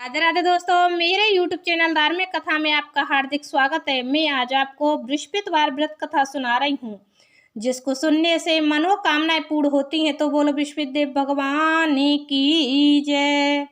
राधे राधे दोस्तों, मेरे YouTube channel धार्मिक कथा में आपका हार्दिक स्वागत है। मैं आज आपको बृहस्पतिवार व्रत कथा सुना रही हूँ, जिसको सुनने से मनोकामनाएं पूर्ण होती हैं। तो बोलो बृहस्पतिदेव भगवान की जय।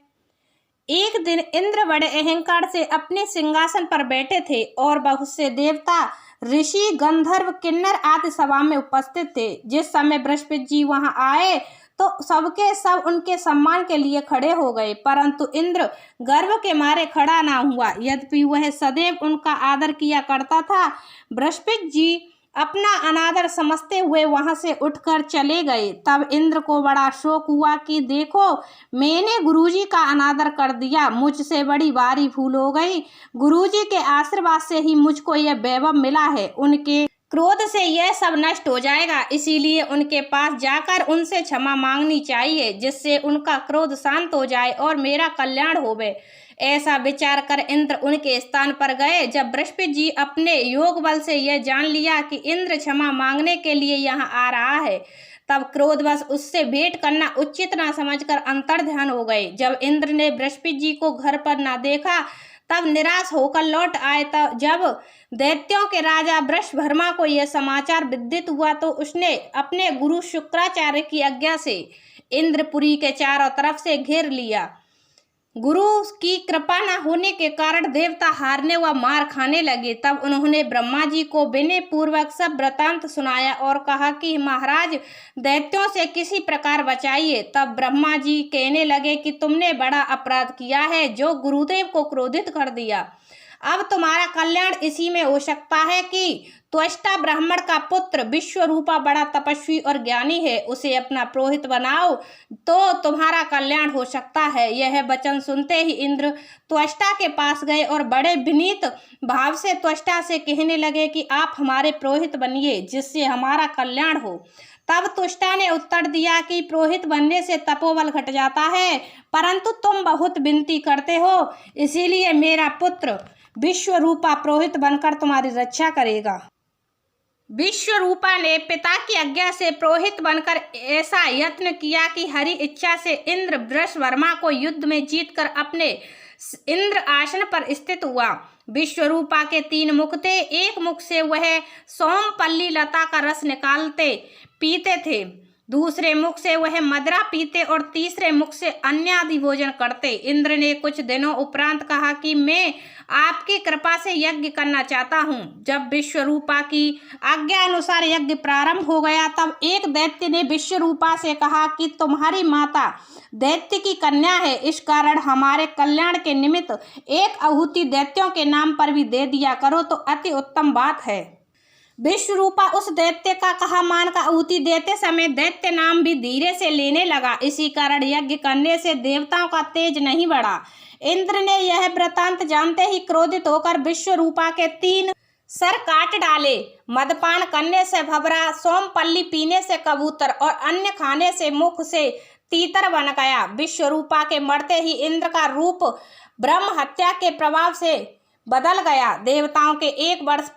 एक दिन इंद्र बड़े अहंकार से अपने सिंहासन पर बैठे थे और बहुत से देवता, ऋषि, गंधर्व, किन्नर आदि सभा में उपस्थित थे। जिस समय बृहस्पति जी वहां आए तो सबके सब उनके सम्मान के लिए खड़े हो गए, परंतु इंद्र गर्व के मारे खड़ा ना हुआ, यद्यपि वह सदैव उनका आदर किया करता था। बृहस्पति जी अपना अनादर समझते हुए वहां से उठकर चले गए। तब इंद्र को बड़ा शोक हुआ कि देखो, मैंने गुरुजी का अनादर कर दिया, मुझसे बड़ी भारी भूल हो गई। गुरुजी के आशीर्वाद से ही मुझको यह वैभव मिला है। उनके क्रोध से यह सब नष्ट हो जाएगा, इसीलिए उनके पास जाकर उनसे क्षमा मांगनी चाहिए, जिससे उनका क्रोध शांत हो जाए और मेरा कल्याण होवे। ऐसा विचार कर इंद्र उनके स्थान पर गए। जब बृहस्पति जी अपने योग बल से यह जान लिया कि इंद्र क्षमा मांगने के लिए यहाँ आ रहा है, तब क्रोधवश उससे भेंट करना उचित ना समझकर अंतर्ध्यान हो गए। जब इंद्र ने बृहस्पति जी को घर पर ना देखा, तब निराश होकर लौट आए। तब जब दैत्यों के राजा वृषभर्मा को यह समाचार विदित हुआ तो उसने अपने गुरु शुक्राचार्य की आज्ञा से इंद्रपुरी के चारों तरफ से घेर लिया। गुरु की कृपा न होने के कारण देवता हारने व मार खाने लगे। तब उन्होंने ब्रह्मा जी को विनय पूर्वक सब वृतांत सुनाया और कहा कि महाराज, दैत्यों से किसी प्रकार बचाइए। तब ब्रह्मा जी कहने लगे कि तुमने बड़ा अपराध किया है, जो गुरुदेव को क्रोधित कर दिया। अब तुम्हारा कल्याण इसी में हो सकता है कि त्वष्टा ब्राह्मण का पुत्र विश्वरूपा बड़ा तपस्वी और ज्ञानी है, उसे अपना पुरोहित बनाओ तो तुम्हारा कल्याण हो सकता है। यह वचन सुनते ही इंद्र त्वष्टा के पास गए और बड़े विनीत भाव से त्वष्टा से कहने लगे कि आप हमारे पुरोहित बनिए, जिससे हमारा कल्याण हो। तब त्वष्टा ने उत्तर दिया कि पुरोहित बनने से तपोबल घट जाता है, परंतु तुम बहुत विनती करते हो, इसीलिए मेरा पुत्र विश्वरूपा पुरोहित बनकर तुम्हारी रक्षा करेगा। विश्वरूपा ने पिता की आज्ञा से पुरोहित बनकर ऐसा यत्न किया कि हरि इच्छा से इंद्र वृषभर्मा को युद्ध में जीतकर अपने इंद्र आसन पर स्थित हुआ। विश्वरूपा के 3 मुख थे। एक मुख से वह सोमपल्ली लता का रस निकालते पीते थे, दूसरे मुख से वह मदिरा पीते और तीसरे मुख से अन्य आदि भोजन करते। इंद्र ने कुछ दिनों उपरांत कहा कि मैं आपकी कृपा से यज्ञ करना चाहता हूँ। जब विश्वरूपा की आज्ञा अनुसार यज्ञ प्रारंभ हो गया, तब एक दैत्य ने विश्वरूपा से कहा कि तुम्हारी माता दैत्य की कन्या है, इस कारण हमारे कल्याण के निमित्त एक आहुति दैत्यों के नाम पर भी दे दिया करो तो अति उत्तम बात है। विश्वरूपा उस दैत्य का कहा मानकर आहुति देते समय दैत्य नाम भी धीरे से लेने लगा। इसी कारण यज्ञ करने से देवताओं का तेज नहीं बढ़ा। इंद्र ने यह वृतांत जानते ही क्रोधित होकर विश्वरूपा के 3 सर काट डाले। मदपान करने से भबरा, सोमपल्ली पीने से कबूतर और अन्य खाने से मुख से तीतर बन गया। विश्वरूपा के मरते ही इंद्र का रूप ब्रह्म हत्या के प्रभाव से बदल गया। देवताओं के 1 वर्ष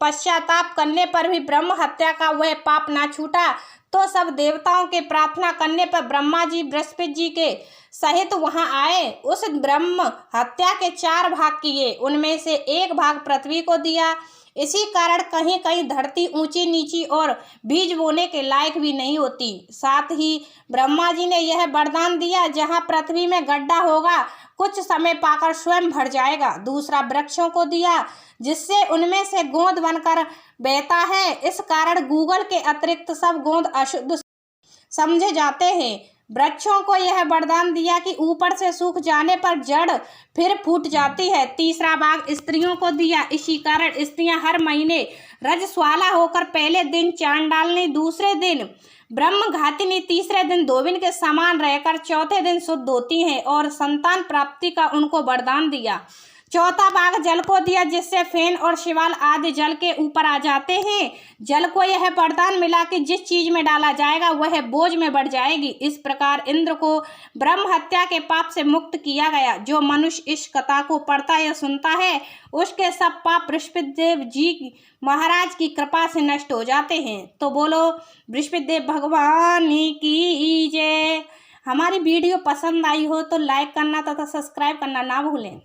पश्चाताप करने पर भी ब्रह्म हत्या का वह पाप ना छूटा, तो सब देवताओं के प्रार्थना करने पर ब्रह्मा जी बृहस्पति जी के सहित वहां आए। उस ब्रह्म हत्या के 4 भाग किए, उनमें से 1 भाग पृथ्वी को दिया। इसी कारण कहीं कहीं धरती ऊंची नीची और बीज बोने के लायक भी नहीं होती। साथ ही ब्रह्मा जी ने यह वरदान दिया, जहां पृथ्वी में गड्ढा होगा, कुछ समय पाकर स्वयं भर जाएगा। दूसरा वृक्षों को दिया, जिससे उनमें से गोंद बनकर बहता है। इस कारण गूगल के अतिरिक्त सब गोंद अशुद्ध समझे जाते हैं। वृक्षों को यह वरदान दिया कि ऊपर से सूख जाने पर जड़ फिर फूट जाती है। तीसरा भाग स्त्रियों को दिया, इसी कारण स्त्रियां हर महीने रजस्वाला होकर पहले दिन चांद डालनी, दूसरे दिन ब्रह्म घातिनी, तीसरे दिन धोबिन के समान रहकर चौथे दिन शुद्ध होती हैं और संतान प्राप्ति का उनको वरदान दिया। चौथा भाग जल को दिया, जिससे फेन और शिवाल आदि जल के ऊपर आ जाते हैं। जल को यह वरदान मिला कि जिस चीज में डाला जाएगा वह बोझ में बढ़ जाएगी। इस प्रकार इंद्र को ब्रह्म हत्या के पाप से मुक्त किया गया। जो मनुष्य इस कथा को पढ़ता या सुनता है, उसके सब पाप बृहस्पतिदेव जी महाराज की कृपा से नष्ट हो जाते हैं। तो बोलो बृहस्पतिदेव भगवान की जय। हमारी वीडियो पसंद आई हो तो लाइक करना तथा सब्सक्राइब करना ना भूलें।